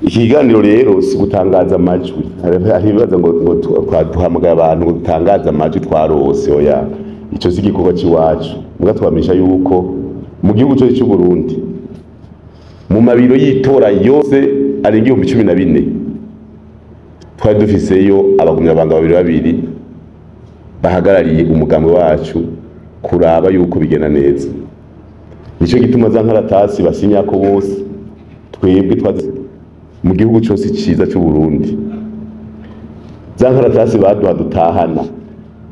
ikiganiro rero si gutangaza amajwi, hari ibibaza ngo twahamagaye abantu ngo dutangaze amajwi twarose, oya ico si igikorwa c'iwacu. Muga twamisha yuko mu gihugu cose cy'u Burundi mu mabiro y'itora yose arenga 14,000 twari dufiseyo abagumyabanga babiri bahagarariye umugambi wacu kuraba yuko bigena neza. Nico gituma za nkaratasi basinya ko bose twebwe twazi mu gihugu cyose ciza cy'u Burundi za nkaratasi baduha dutahana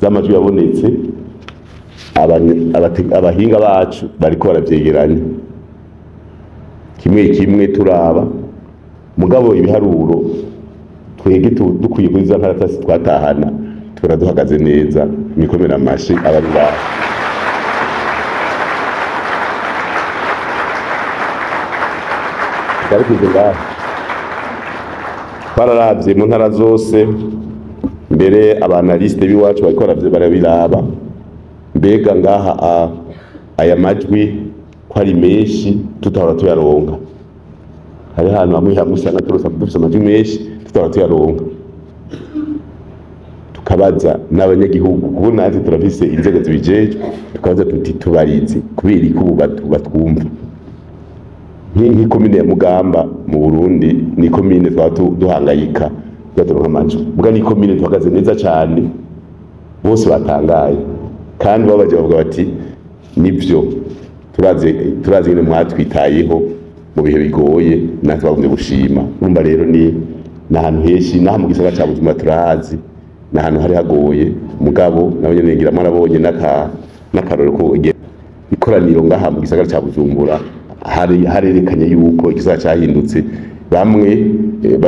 z'amajwi yabonetse, abahinga bacu bariko baravyegeranya kimwe kimwe turaba, mugabo ibiharuro twege dukwiye kuri za nkaratasi twatahana tukora duhagaze neza. Mikomera amashi abari baho. Twararavye mu ntara zose, mbere abanaliste biwacu bariko barabiraba, mbega ngaha aya majwi ko ari menshi tutahora tuyaronka. Hari hantu hamwe hamusanga turose dufise amajwi menshi tutahora tuyaronka, tukabaza n'abanyagihugu kuko natwe turafise inzego zibijejwe, tukabaza tuti tubarizi kubera ko batwumva. Nk'ikomine ya Mugamba mu Burundi ni komine duhangayika turonka amajwi, muga ni komine tuhagaze neza cyane, bose batangaye kandi babaje bavuga bati nivyo turazi nyine mwatwitayeho mu bihe bigoye natwe bagumye gushima. Urumva rero ni nahantu heshi naha mu gisagara ca Bujumbura turahazi, nahantu hari hagoye, mugabo nabo nyene ngira marabonye n'akaroro ko ikoraniro ngaha mu gisagara ca Bujumbura harerekanye yuko igisagara cyahindutse. Bamwe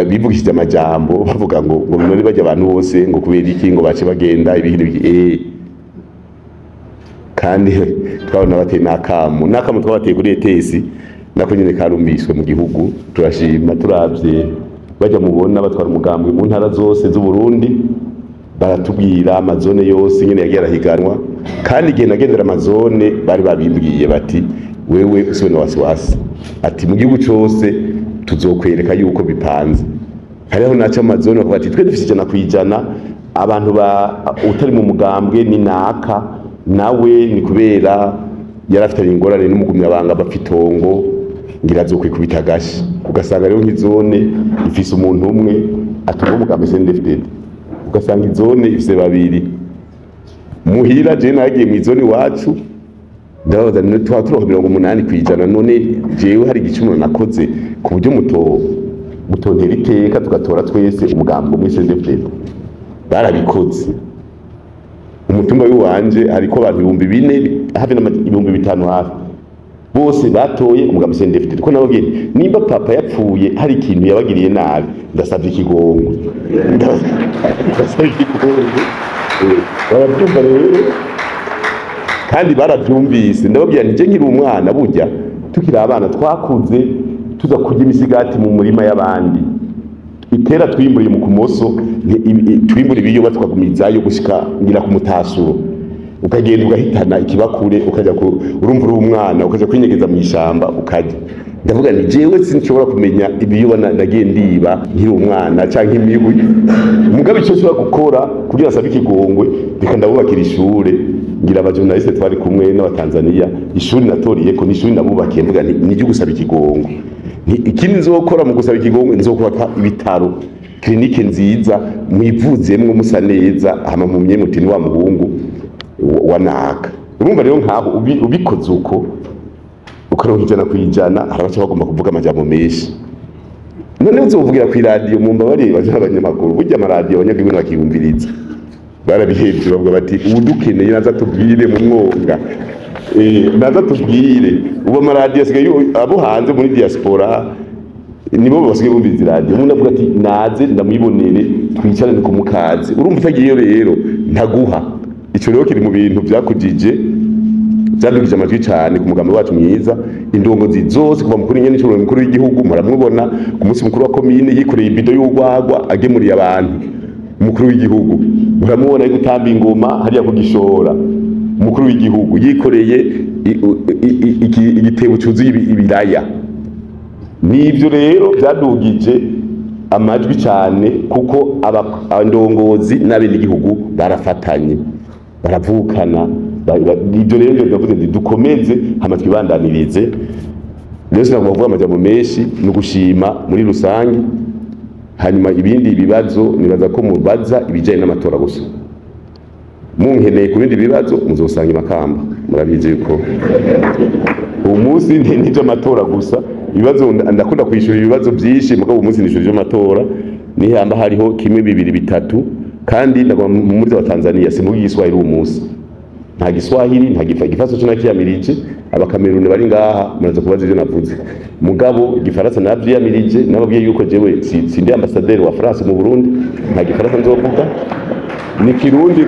bivugishije amajambo bavuga ngo none bajya abantu bose ngo kubera iki ngo bace bagenda ibintu kandi twabona bateye n'akamu twabateye kuri ETS nako nyene karumbiswe mu gihugu. Turashima turavye bajya mubona batwara umugambi mu ntara zose z'u Burundi, baratubwira amazone yose nyene yagiye arahiganwa, kandi igihe nagendera amazone bari babimbwiye bati wewe usone wasiwasi, ati mu gihugu cyose tuzokwereka yuko bipanze. Hariho naca amazone bavuga ati twe dufise 100% abantu utari mu mugambwe ni naka nawe ni kubera yarafitanye ingorane n'umugumyabanga bafitongo ngira azokwikubita gashi. Ugasanga rero nk'izone ifise umuntu umwe atunga umugambi CNDD-FDD, ugasanga izone ifise babiri. Muhira je nagiye mu izone wacu ndabaza ni twaturoha 80%, none jewe hari igicumuro nakoze ku buryo mutontera iteka tugatora twese umugambo muri CNDD-FDD. Barabikoze. Umutumba w'iwanje hariko abantu 4,000 hafi n'ibihumbi 5 hafi, bose batoye umugambi CNDD-FDD. Ko nababwiye nimba papa yapfuye hari ikintu yabagiriye nabi, ndasabye ikigongo, ndasabye ikigongo. Barabyumva rero kandi barabyumvise. Ndababwira nje nkiri umwana burya tukiri abana twakuze tuza kurya imisigati mu murima y'abandi, itera twimburiye mu kumoso twimbura ibiyoba tukagumizayo gushika ngira ku mutasuro, ukagenda ugahitana ikibakure ukaja urumva uri umwana ukaja kwinyegeza mu ishamba ukaja. Ndavuga ni jewe sinshobora kumenya ibiyoba nagiye ndiba nkiri umwana canke imihwi, mugabe cyo cyo gukora kugira sabe ikigongwe bika ndabubakira ishure. Ngira abajournaliste twari kumwe n'abatanzania, ishuri natoriye ko n'ishuri nabubakiye, mvuga ni ryo gusaba ikigongo. Ikindi nzokora mu gusaba ikigongo nzokubaka ibitaro, klinike nziza mwivuzemwe musa neza, hama mu myemutini wa muhungu wanaka. Urumva rero nkaho ubikoze uko ukaronka 100%, harabaca bagomba kuvuga amajambo menshi. None uzovugira ku radio mu mbabare baz'abanyamakuru, burya amaradiyo abanyagihugu bakiyumviriza barabihebye bavuga bati udukeneye naza tubwire mu mwonga, naza tubwire. Ubu amaradiyo asigaye abo hanze muri diaspora nibo basigaye bumviriza radio. Umuntu avuga ati naze ndamwibonere twicarane ku mukazi. Urumva utagiye rero ntaguha. Ico rero kiri mu bintu byakujije byadugije amajwi cyane ku mugambi wacu mwiza. Indongozi zose kuva mukuru nyene n'icuro mukuru w'igihugu muramubona ku munsi mukuru wa komine yikoreye ibido y'urwagwa agemuriye abantu. Umukuru w'igihugu muramubona ari gutamba ingoma hariya ku Gishora. Umukuru w'igihugu yikoreye igitebo cyuzuye ibiraya n'ivyo rero byadugije amajwi cyane kuko abandongozi n'abenegihugu barafatanye baravukana ibyo rero ndavuze ndi dukomeze amatwi bandanirize rero sinagomba kuvuga amajambo menshi no gushima muri rusange hanyuma ibindi bibazo nibaza ko mubaza ibijanye n'amatora gusa munkeneye ku bindi bibazo muzosanga Makamba murabizi yuko uwo munsi n'ibyo amatora gusa ibibazo ndakunda kwishura ibibazo byinshi mugabo umunsi nishurije amatora nihamba hariho kimwe bibiri bitatu kandi ndagwa muri wa Tanzania simugi Giswahili uwo munsi nta Giswahili nta gifaransa cyo nakiyamirije abakamerune bari ngaha muraza kubaza ivyo navuze mugabo igifaransa navyiyamirije nababwiye yuko jewe sindi ambassadeur wa France mu Burundi nta gifaransa nzovuga ni Kirundi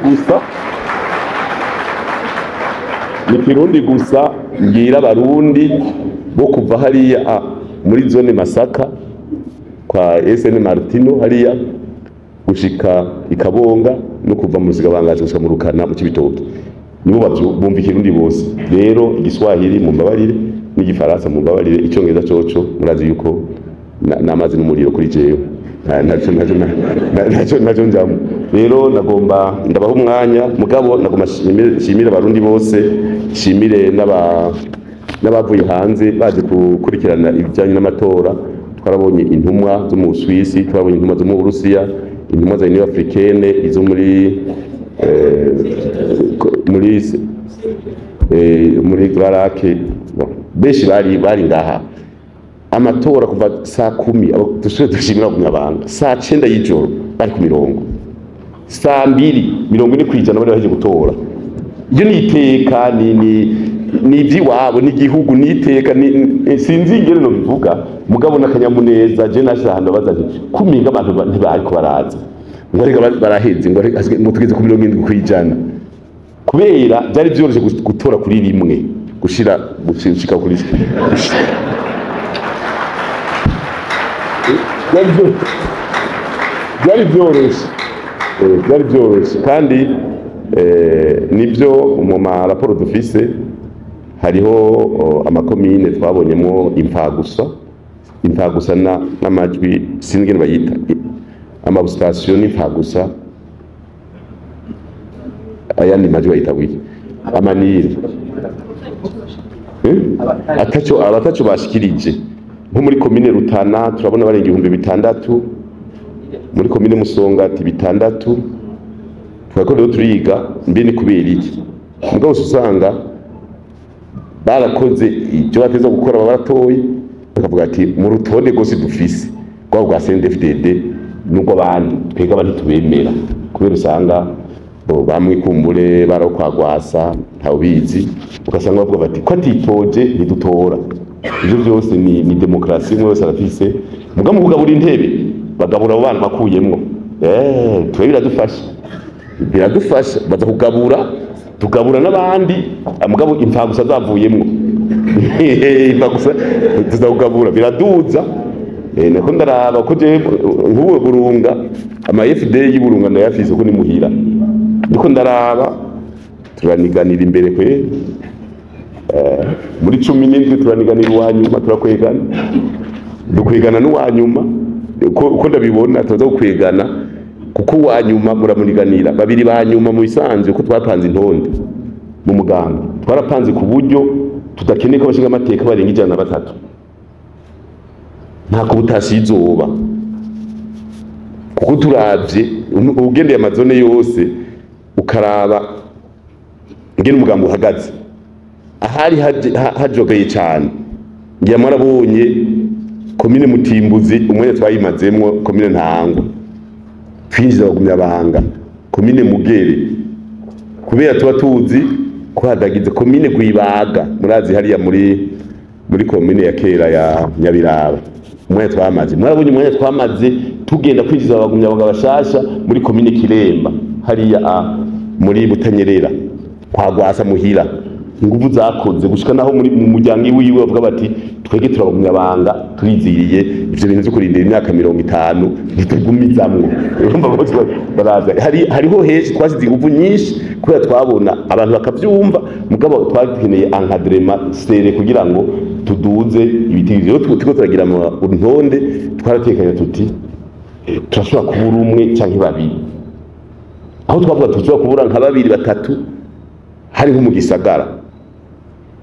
gusa ngira abarundi bo kuva hariya muri zone Masaka kwa SN Martino hariya gushika ikabonga no kuva mu Zigabangaje gushika mu Rukana mu Cibitoke nibo bumva Kirundi bose rero igiswahili mu mbabarire n'igifaransa mu mbabarire icyongereza coco murazi yuko namazi n'umuriro kuri jewe naco njamo rero nagomba ndabaho umwanya mugabo nagomba shimira abarundi bose shimire n'abavuye hanze baje gukurikirana ibijyanye n'amatora twarabonye intumwa zo mu Suisse twarabonye intumwa zo mu Burusiya intumwa za Union Africaine izo muri Grarake beshi bari ngaha amatora kuva saa 10 dushimira kunyabanga saa 9 y'ijoro bari ku mirongo saa 2 kwijana bari baje gutora iyo niteka ni iby'iwabo n'igihugu niteka sinzi ingene no bivuga mugabo n'akanyamuneza je nashahanda bazaje kuminga abantu ntibari ko baraza ngo rega baraheze ngo tugeze ku 70 kwijana kubera byari byoroshye gutora kuri rimwe gushika kuri byari byoroshye kandi nibyo mu maraporo dufise hariho amakomine twabonyemo imfagusa n'amajwi sinigene bayita amabustation n'imfagusa ayandi majwi bayita wiki amanire abataco bashikirije nko muri komine Rutana turabona barenga 6,000 muri komine Musongati 6 twako rero turiga mbe ni kubera iki mugabo usanga barakoze icyo bateza gukora baratoye bakavuga ati mu rutonde gose dufise kwa CNDD-FDD nuko abantu twega abantu tubemera kubera usanga bamwikumbure barakwagwasa ntawubizi ugasanga bavuga bati ko atitoje ntidutora ibyo byose ni demokrasi mwe wese arafise muga mu kugabura intebe bagabura abo bantu bakuyemwo twe biradufasha baza kugabura tugabura n'abandi mugabo imfagusa zavuyemwo imfagusa tuzagabura biraduza nako ndaraba ko je nk'ubu Burunga ama FD y'Iburunga ndayafise ko ni muhira ndiko ndaraba turaniganira imbere kwe muri 17 turaniganira uwanyuma turakwegana dukwegana n'uwanyuma uko ndabibona tuza gukwegana kuko uwanyuma muramuniganira babiri banyuma mu bisanzwe ko twapanze intonde mu muganga twarapanze ku buryo tudakeneye ko abashinga amateka barenga 103 nta kubutasi izoba kuko turavye ugendeye amazone yose ukaraba ngene umugambo uhagaze ahari hajogeye cyane ngiye marabonye komine Mutimbuzi umwe twayimazemwo komine Ntango twinjiza bagumya bahanga komine Mugere kubera tuba tuzi ko hadagize komine Gwibaga murazi hariya muri komine ya kera ya Nyabiraba umwe twamaze mwarabonye umwe twamaze tugenda kwinjiza bagumya bagabashasha muri komine Kiremba hariya muri Butanyerera kwagwasa muhira inguvu zakoze gushika naho muri mu muryango wiwe bavuga bati twege turabagumya banga turiziriye ivyo bintu byo kurindira imyaka 50 bitugumizamwo urumva ko baraza hariho heshi twasize inguvu nyinshi kubera twabona abantu bakavyumva mugabo twakeneye encadrement sere kugira ngo tuduze ibitigiri rero turiko turagira intonde twaratekanya tuti turashobora kubura umwe canke babiri aho twavuga tushobora kubura nka babiri batatu hari nko mu gisagara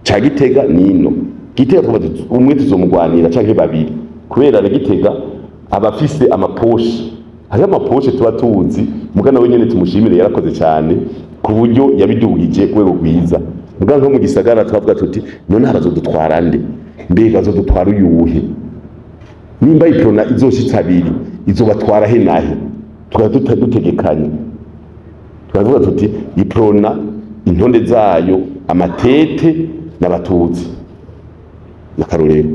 ca Gitega nino Gitega twavuga umwe tuzomugwanira canke babiri kubera na Gitega abafise amaposhe hari amaposhe tuba tuzi mugana we nyene tumushimire yarakoze cyane ku buryo yabidugije kwego gwiza mugana nko mu gisagara twavuga tuti none harazodutwara nde mbega azodutwara uyuhe nimba iprona izoshitsa abiri izobatwara he nahe dutegekanye twavuga tuti iprona intonde zayo amatete n'abatutsi nakarorero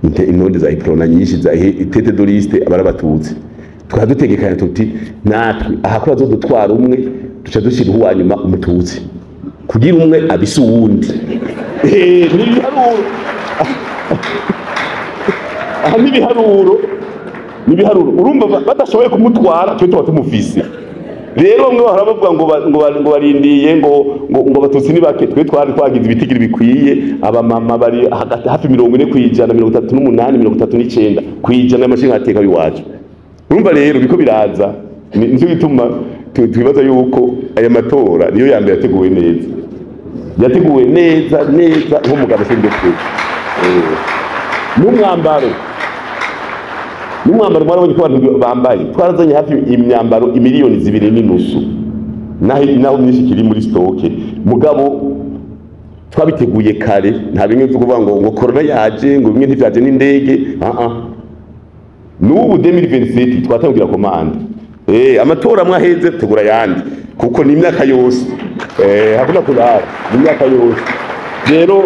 intonde za iprona nyinshi za itete de liste abara batutsi twadutegekanya tuti natwe aha ko bazodutwara umwe duca dushira uwanyuma umututsi kugira umwe abise uwundi nibiharuro urumva badashoboye kumutwara cyo tuba tumufise rero bamwe bahora bavuga ngo barindiye ngo batutsi ni bake twe twari twagize ibitigiri bikwiye abamama bari hagati hafi 40 kwijana 38 39 kwijana y'amashinga ateka biwacu urumva rero biko biraza nizo bituma twibaza yuko aya matora niyo ya mbere yateguwe neza nko mugabo sindetse n'umwambaro mwarabonye ko abantu bambaye twarazanye hafi imyambaro imiliyoni 2.5 naho myinshi kiri muri stoke mugabo twabiteguye kare nta bimwe byo kuvuga ngo corona yaje ngo bimwe ntivyaje n'indege n'ubu 2027 twatangira komande amatora mwaheze tegura yandi kuko ni imyaka yose hakuna kulala ni imyaka yose rero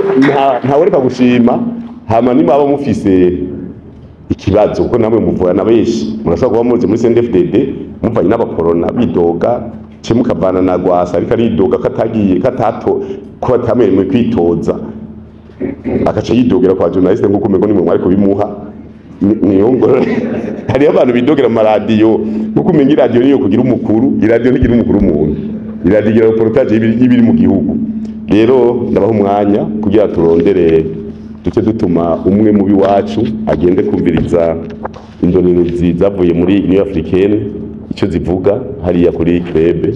nta wereka gushima hama ni maba mufise ikibazo kuko namwe muvana benshi murashobora kuba muzi muri CNDD-FDD muvanye n'abaporona bidoga cemukavana na Gwasa ariko aridoga katato ko atamemwe kwitoza akaca yidogera kwa journaliste nguko umego nimwe mwari kubimuha niyo ngoro hari abantu bidogera mu radio nguko umenye radio niyo kugira umukuru radio ntigira umukuru umuntu radio igira reportage y'ibiri mu gihugu rero ndabaho umwanya kugira turondere duce dutuma umwe mubi wacu agende kumviriza indorerezi zavuye muri Union Africaine icyo zivuga hariya kuri club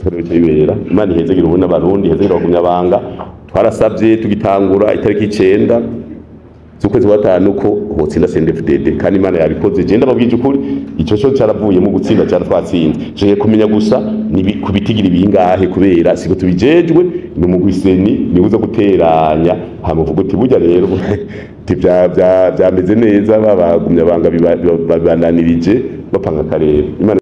twebera Imana ihezegira ubona abarundi ihezegira abanyabanga twarasabye tugitangura itariki 9 z'ukwezi wa 5 ko hotsinda CNDD-FDD kandi Imana yabikoze genda babwije ukuri ico cyo cyaravuye mu gutsinda cyara twatsinze je kumenya gusa ni kubitigira ibingahe kubera siko tubijejwe ni mu gwiseni ni uza guteranya hamuvuga uti burya rero byameze neza babagumya banga bibandanirije bapanga karere Imana